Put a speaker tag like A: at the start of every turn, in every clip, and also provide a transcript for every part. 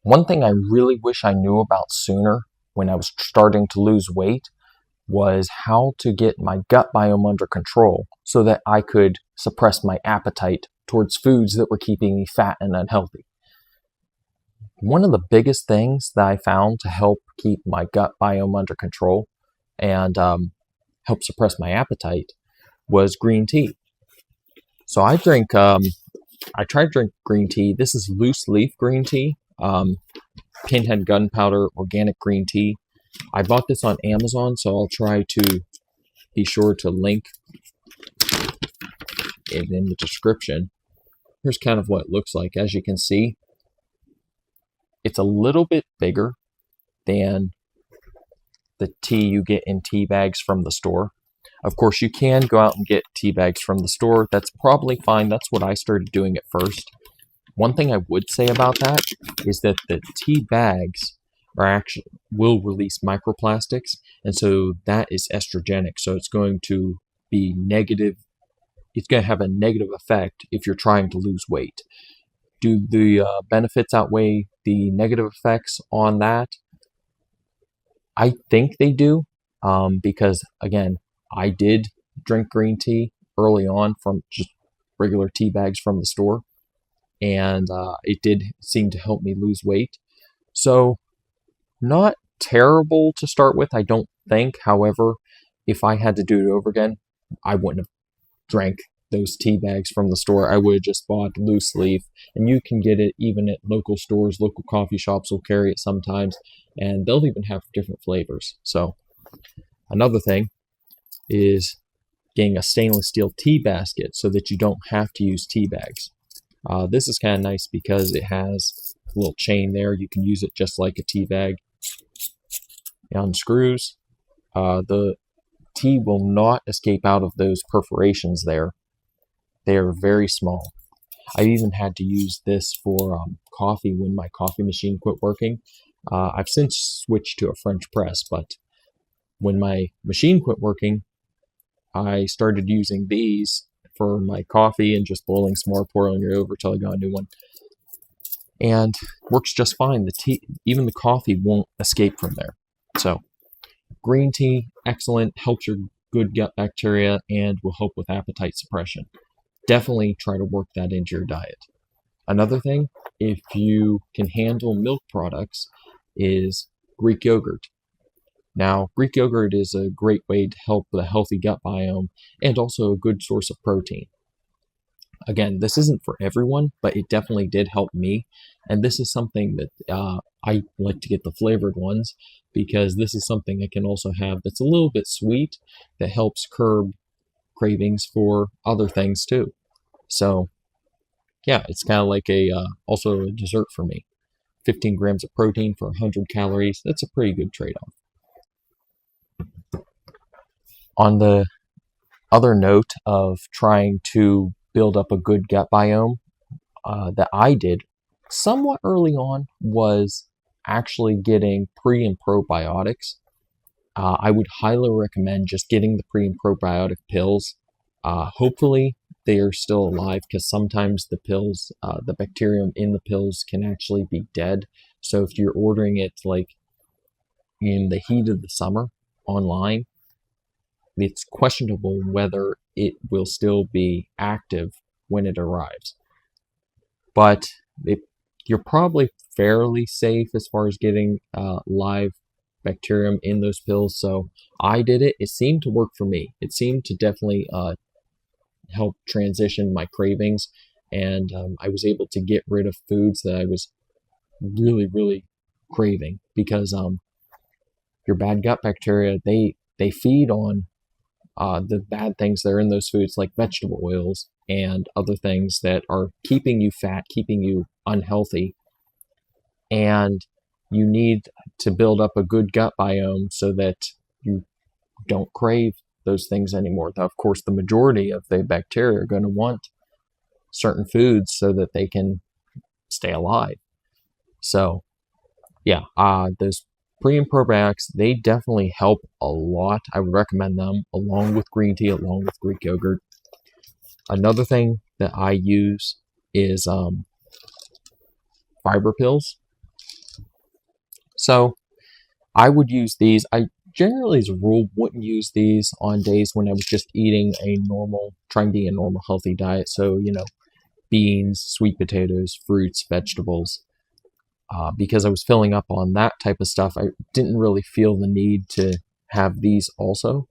A: One thing I really wish I knew about sooner when I was starting to lose weight was how to get my gut biome under control so that I could suppress my appetite towards foods that were keeping me fat and unhealthy. One of the biggest things that I found to help keep my gut biome under control and help suppress my appetite was green tea. So I tried to drink green tea. This is loose leaf green tea, Pinhead Gunpowder Organic Green Tea. I bought this on Amazon, so I'll try to be sure to link it in the description. Here's kind of what it looks like. As you can see, it's a little bit bigger than the tea you get in tea bags from the store. Of course, you can go out and get tea bags from the store. That's probably fine. That's what I started doing at first. One thing I would say about that is that the tea bags will release microplastics, and so that is estrogenic. So it's going to be negative. It's going to have a negative effect if you're trying to lose weight. Do the benefits outweigh the negative effects on that? I think they do, because again, I did drink green tea early on from just regular tea bags from the store, and it did seem to help me lose weight. So not terrible to start with, I don't think. However, if I had to do it over again, I wouldn't have drank those tea bags from the store. I would have just bought loose leaf, and you can get it even at local stores. Local coffee shops will carry it sometimes, and they'll even have different flavors. So another thing is getting a stainless steel tea basket so that you don't have to use tea bags. This is kind of nice because it has a little chain there. You can use it just like a tea bag. It unscrews. The tea will not escape out of those perforations there. They are very small. I even had to use this for coffee when my coffee machine quit working. I've since switched to a French press, but when my machine quit working, I started using these for my coffee and just boiling some more, pouring it over till I got a new one. And works just fine. The tea, even the coffee won't escape from there. So green tea, excellent, helps your good gut bacteria and will help with appetite suppression. Definitely try to work that into your diet. Another thing, if you can handle milk products, is Greek yogurt. Now, Greek yogurt is a great way to help with a healthy gut biome and also a good source of protein. Again, this isn't for everyone, but it definitely did help me. And this is something that I like to get the flavored ones because this is something I can also have that's a little bit sweet that helps curb cravings for other things too. So, yeah, it's kind of like also a dessert for me. 15 grams of protein for 100 calories. That's a pretty good trade-off. On the other note of trying to build up a good gut biome, that I did somewhat early on was actually getting pre and probiotics. I would highly recommend just getting the pre and probiotic pills. Hopefully they are still alive because sometimes the pills, the bacterium in the pills can actually be dead. So if you're ordering it like in the heat of the summer online, it's questionable whether it will still be active when it arrives. But you're probably fairly safe as far as getting live bacterium in those pills. So I did it. It seemed to work for me. It seemed to definitely help transition my cravings. And I was able to get rid of foods that I was really, really craving because your bad gut bacteria, they feed on the bad things that are in those foods like vegetable oils and other things that are keeping you fat, keeping you unhealthy. And you need to build up a good gut biome so that you don't crave those things anymore. Now, of course, the majority of the bacteria are going to want certain foods so that they can stay alive. So, yeah, those pre and probiotics, they definitely help a lot. I would recommend them along with green tea, along with Greek yogurt. Another thing that I use is fiber pills. So I would use these. I generally, as a rule, wouldn't use these on days when I was just eating trying to eat a normal, healthy diet. So, beans, sweet potatoes, fruits, vegetables. Because I was filling up on that type of stuff, I didn't really feel the need to have these also.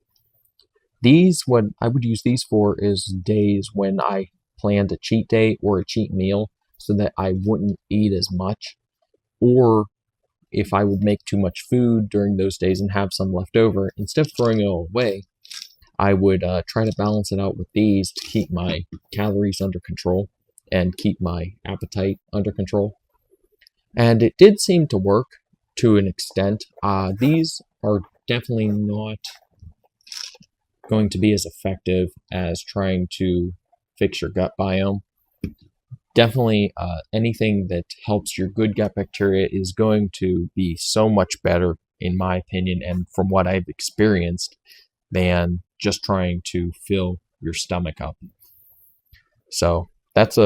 A: What I would use these for is days when I planned a cheat day or a cheat meal so that I wouldn't eat as much, or if I would make too much food during those days and have some left over, instead of throwing it all away, I would try to balance it out with these to keep my calories under control and keep my appetite under control. And it did seem to work to an extent. These are definitely not going to be as effective as trying to fix your gut biome. Definitely anything that helps your good gut bacteria is going to be so much better, in my opinion, and from what I've experienced, than just trying to fill your stomach up. So that's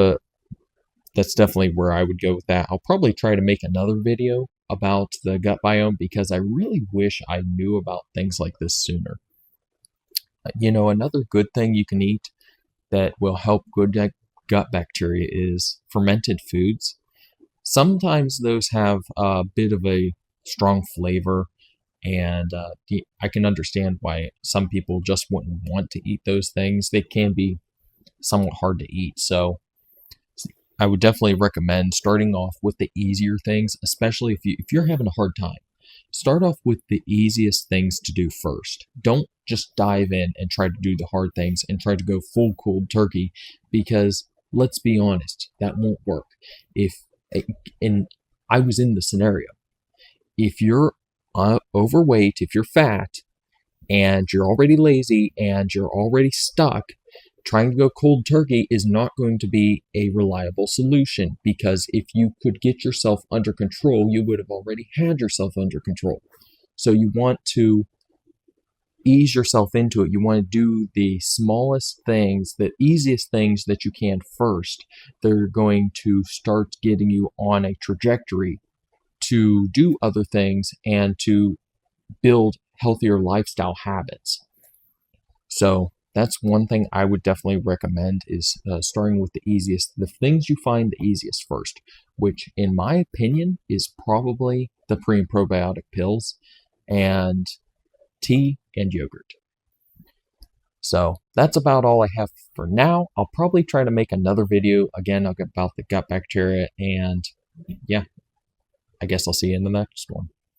A: definitely where I would go with that. I'll probably try to make another video about the gut biome because I really wish I knew about things like this sooner. Another good thing you can eat that will help good gut bacteria is fermented foods. Sometimes those have a bit of a strong flavor, and I can understand why some people just wouldn't want to eat those things. They can be somewhat hard to eat, so I would definitely recommend starting off with the easier things, especially if you're having a hard time. Start off with the easiest things to do first. Don't just dive in and try to do the hard things and try to go full cold turkey, because let's be honest, that won't work. I was in the scenario. If you're overweight, if you're fat, and you're already lazy and you're already stuck, trying to go cold turkey is not going to be a reliable solution, because if you could get yourself under control, you would have already had yourself under control. So you want to ease yourself into it. You want to do the smallest things, the easiest things that you can first. They're going to start getting you on a trajectory to do other things and to build healthier lifestyle habits. So that's one thing I would definitely recommend, is starting with the things you find the easiest first, which in my opinion is probably the pre and probiotic pills and tea and yogurt. So that's about all I have for now. I'll probably try to make another video again about the gut bacteria, and yeah, I guess I'll see you in the next one.